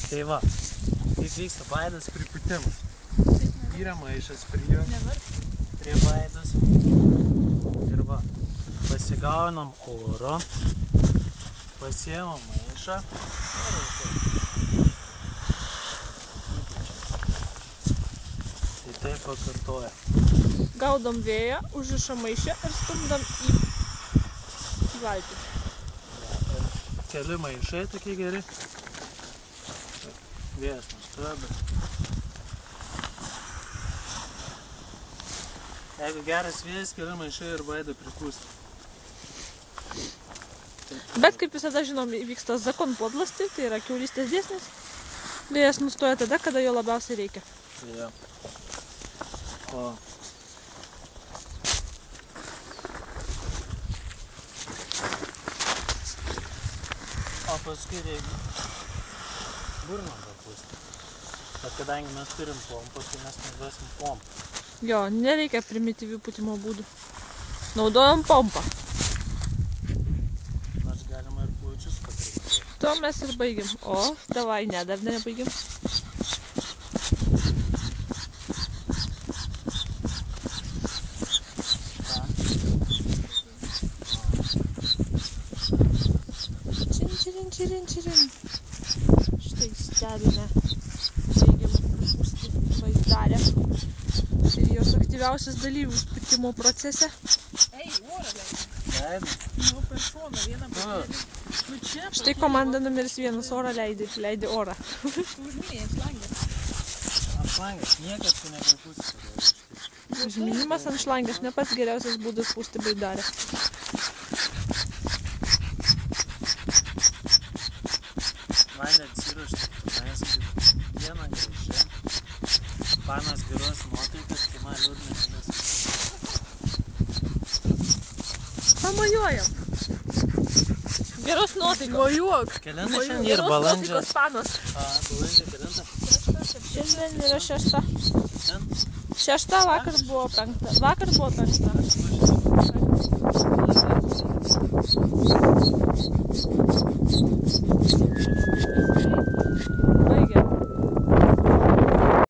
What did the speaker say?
Tai va, kaip vyksta Vaidas pripūtimas. Yra maišas prie Vaidas. Ir va, pasigaunam oro, pasiemam maišą. Tai taip pakartoja. Gaudom vėją, užrišam maišę ir stumdam į valtį. Keli maišai tokie geri. Vėjas nustoja, bet... Jeigu geras vėjas, keli maišai ir Vaidą pripūsti. Bet kaip visada žinom, vyksta zakon podlasti, tai yra kiaulystės dėsnis. Vėjas nustoja tada, kada jo labiausiai reikia. Ja. O paskui reikia burną papūsti. Bet kadangi mes turim pompą, tai mes naudosim pompą. Jo, nereikia primityvių pūtimo būdų. Naudojam pompą. Nors galima ir plaučius patrimuoti. Tuo mes ir baigiam. O, davai, ne, dar nebaigim. Čirin. Štai stebime. Baigiam pūsti vaizdarę. Ir jos aktyviausias dalyvius pūtimo procese. Ei, orą leidai. Leidai? Nu, per šoną vieną pakelį. Nu čia. Štai komanda numeris 1, orą leidi orą. Užminėjai ant šlangės. Ant šlangės niekas tu nepripūsti. Užminimas ant šlangės ne pats geriausias būdas pūsti baidarę. Man atsiruošti, mes kaip dieną grįžę. Panas geros nuotaikas, kai man liūdnas nes. Pamojuojam. Geros nuotaikos. Mojuok. Kelinta šiandien ir balandžio. Geros nuotaikos panos. Balandžio kelinta? Šiandien yra 6. Šiandien? 6, vakar buvo 5. Vakar buvo 5.